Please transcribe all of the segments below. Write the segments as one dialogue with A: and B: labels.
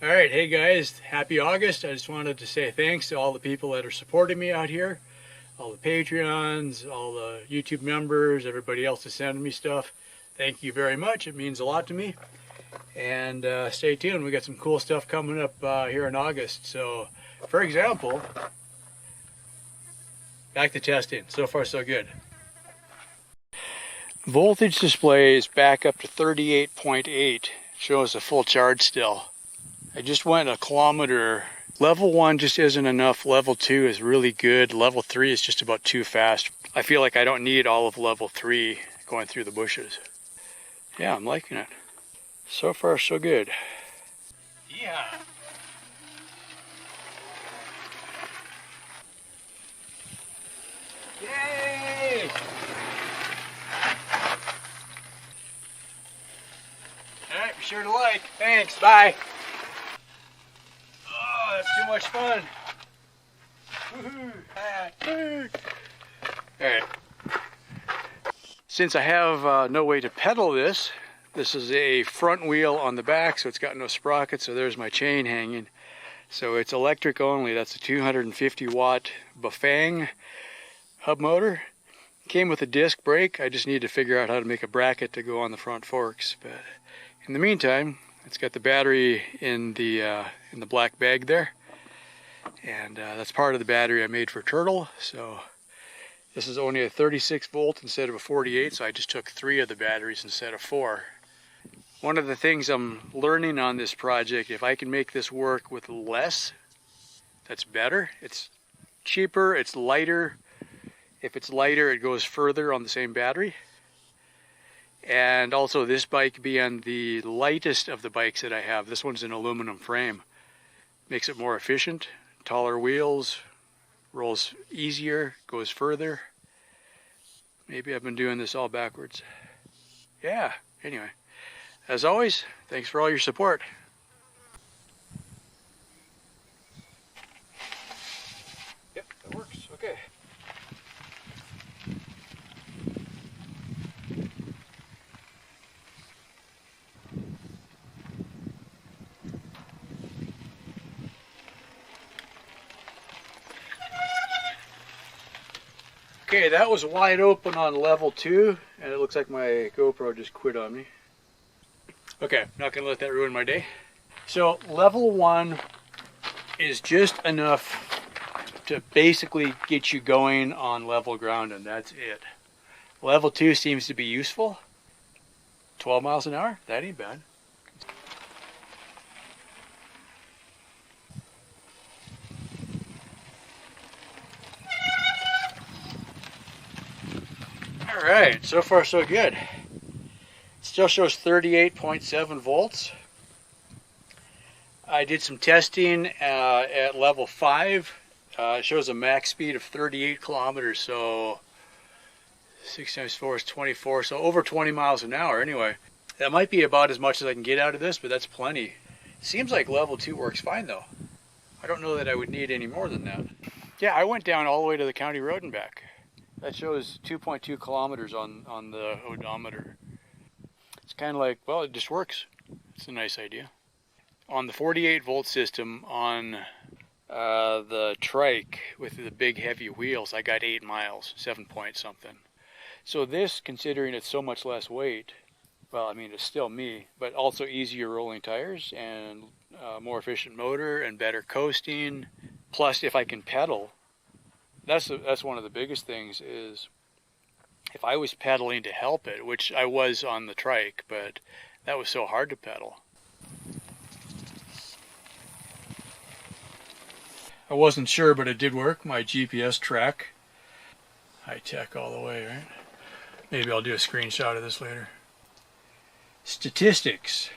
A: All right, hey guys, happy August. I just wanted to say thanks to all the people that are supporting me out here, all the Patreons, all the YouTube members, everybody else is sending me stuff. Thank you very much. It means a lot to me. And stay tuned. We got some cool stuff coming up here in August. So, for example, back to testing. So far, so good. Voltage display is back up to 38.8. Shows a full charge still. I just went a kilometer. Level 1 just isn't enough. Level 2 is really good. Level 3 is just about too fast. I feel like I don't need all of level 3 going through the bushes. Yeah, I'm liking it. So far, so good. Yeah. Yay! Alright, be sure to like. Thanks, bye. That's too much fun. Woohoo! Alright. Since I have no way to pedal this, this is a front wheel on the back, so it's got no sprocket, so there's my chain hanging. So it's electric only. That's a 250 watt Bafang hub motor. Came with a disc brake. I just need to figure out how to make a bracket to go on the front forks. But in the meantime, it's got the battery in the black bag there, and that's part of the battery I made for Turtle. So this is only a 36 volt instead of a 48, so I just took 3 of the batteries instead of 4. One of the things I'm learning on this project, if I can make this work with less, that's better. It's cheaper, it's lighter. If it's lighter, it goes further on the same battery. And also this bike being the lightest of the bikes that I have, this one's an aluminum frame. Makes it more efficient, taller wheels, rolls easier, goes further. Maybe I've been doing this all backwards. Yeah, anyway. As always, thanks for all your support. Yep, that works, okay. Okay, that was wide open on level 2, and it looks like my GoPro just quit on me. Okay, not gonna let that ruin my day. So level 1 is just enough to basically get you going on level ground, and that's it. Level 2 seems to be useful. 12 miles an hour, that ain't bad. Alright, so far so good. Still shows 38.7 volts. I did some testing at level 5. It shows a max speed of 38 kilometers, so 6 times 4 is 24, so over 20 miles an hour anyway. That might be about as much as I can get out of this, but that's plenty. Seems like level 2 works fine though. I don't know that I would need any more than that. Yeah, I went down all the way to the county road and back. That shows 2.2 kilometers on the odometer. It's kind of like, well, it just works. It's a nice idea. On the 48 volt system on the trike with the big heavy wheels, I got 8 miles, 7 point something. So this, considering it's so much less weight, well, I mean, it's still me, but also easier rolling tires and more efficient motor and better coasting. Plus, if I can pedal, that's one of the biggest things is if I was pedaling to help it, which I was on the trike, but that was so hard to pedal. I wasn't sure, but it did work. My GPS track. High tech all the way, right? Maybe I'll do a screenshot of this later. Statistics.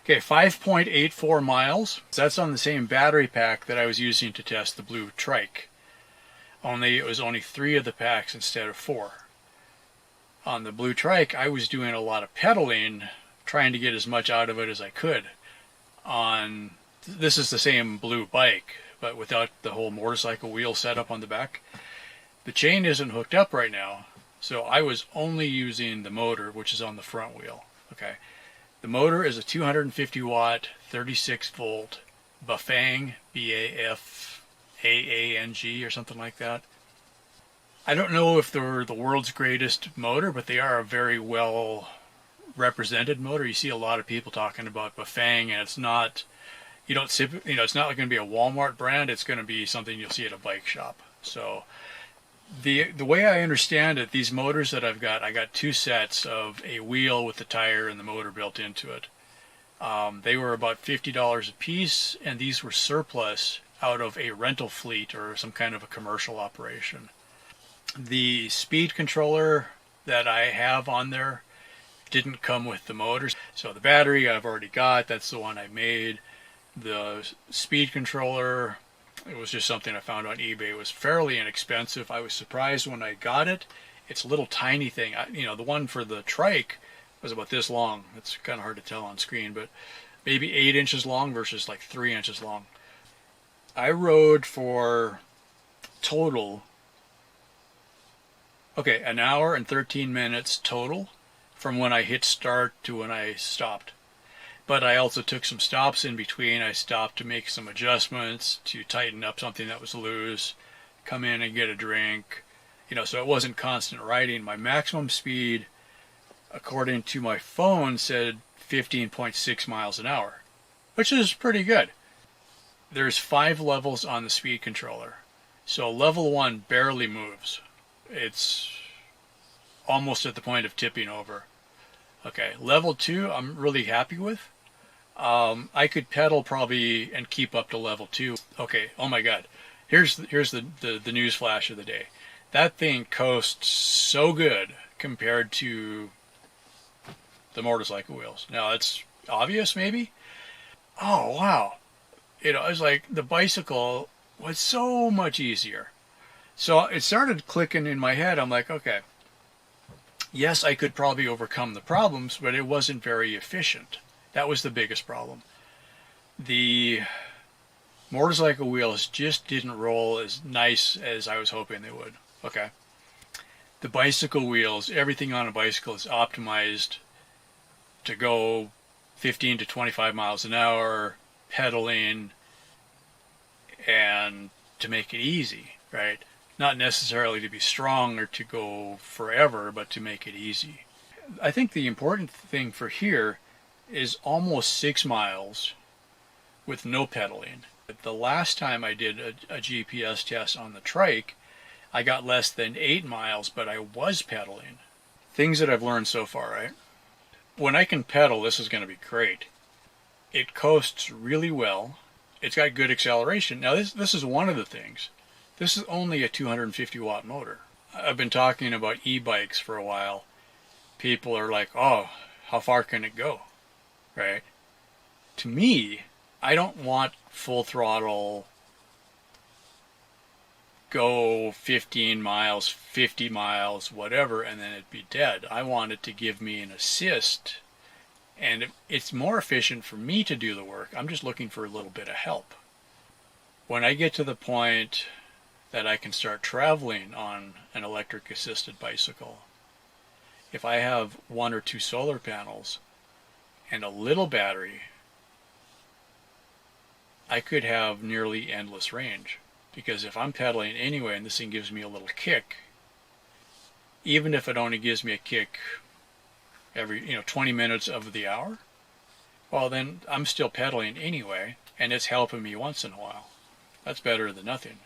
A: Okay, 5.84 miles. That's on the same battery pack that I was using to test the blue trike. Only it was only 3 of the packs instead of 4. On the blue trike, I was doing a lot of pedaling, trying to get as much out of it as I could. This is the same blue bike, but without the whole motorcycle wheel setup on the back. The chain isn't hooked up right now, so I was only using the motor, which is on the front wheel. Okay, the motor is a 250 watt 36 volt Bafang, Bafaang or something like that. I don't know if they're the world's greatest motor, but they are a very well represented motor. You see a lot of people talking about Bafang, and it's not, you don't see, it's not going to be a Walmart brand. It's going to be something you'll see at a bike shop. So the way I understand it, these motors that I got two sets of a wheel with the tire and the motor built into it. They were about $50 a piece, and these were surplus out of a rental fleet or some kind of a commercial operation. The speed controller that I have on there didn't come with the motors. So the battery I've already got, that's the one I made. The speed controller, it was just something I found on eBay. It was fairly inexpensive. I was surprised when I got it. It's a little tiny thing. The one for the trike was about this long. It's kind of hard to tell on screen, but maybe 8 inches long versus like 3 inches long. I rode for total, an hour and 13 minutes total from when I hit start to when I stopped. But I also took some stops in between. I stopped to make some adjustments, to tighten up something that was loose, come in and get a drink. So it wasn't constant riding. My maximum speed, according to my phone, said 15.6 miles an hour, which is pretty good. There's 5 levels on the speed controller. So level 1 barely moves. It's almost at the point of tipping over. Okay, level 2 I'm really happy with. I could pedal probably and keep up to level 2. Okay, oh my god. Here's the news flash of the day. That thing coasts so good compared to the motorcycle wheels. Now that's obvious maybe. Oh wow. It's like the bicycle was so much easier. So it started clicking in my head. I'm like, okay, yes, I could probably overcome the problems, but it wasn't very efficient. That was the biggest problem. The motorcycle wheels just didn't roll as nice as I was hoping they would. Okay. The bicycle wheels, everything on a bicycle is optimized to go 15 to 25 miles an hour, pedaling, and to make it easy, right? Not necessarily to be strong or to go forever, but to make it easy. I think the important thing for here is almost 6 miles with no pedaling. The last time I did a GPS test on the trike, I got less than 8 miles, but I was pedaling. Things that I've learned so far, right? When I can pedal, this is going to be great. It coasts really well. It's got good acceleration. Now this is one of the things. This is only a 250 watt motor. I've been talking about e-bikes for a while. People are like, oh, how far can it go? Right? To me, I don't want full throttle, go 15 miles, 50 miles, whatever, and then it'd be dead. I want it to give me an assist, and it's more efficient for me to do the work. I'm just looking for a little bit of help. When I get to the point that I can start traveling on an electric assisted bicycle, if I have 1 or 2 solar panels and a little battery, I could have nearly endless range. Because if I'm pedaling anyway and this thing gives me a little kick, even if it only gives me a kick every 20 minutes of the hour, well then I'm still pedaling anyway, and it's helping me once in a while. That's better than nothing.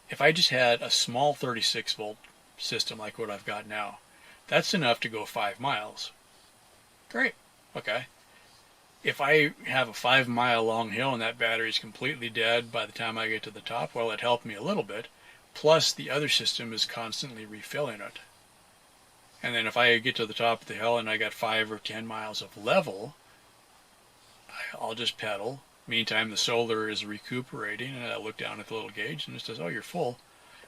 A: If I just had a small 36 volt system like what I've got now, that's enough to go 5 miles. Great. Okay. If I have a 5 mile long hill and that battery is completely dead by the time I get to the top, well, it helped me a little bit. Plus the other system is constantly refilling it. And then if I get to the top of the hill and I got 5 or 10 miles of level, I'll just pedal. Meantime, the solar is recuperating, and I look down at the little gauge, and it says, "Oh, you're full."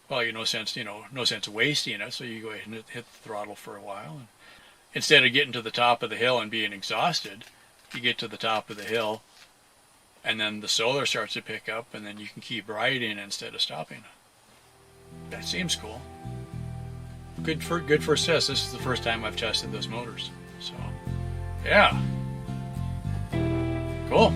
A: Well, no sense wasting it. So you go ahead and hit the throttle for a while. And instead of getting to the top of the hill and being exhausted, you get to the top of the hill, and then the solar starts to pick up, and then you can keep riding instead of stopping. That seems cool. Good first test. This is the first time I've tested those motors. So, yeah, cool.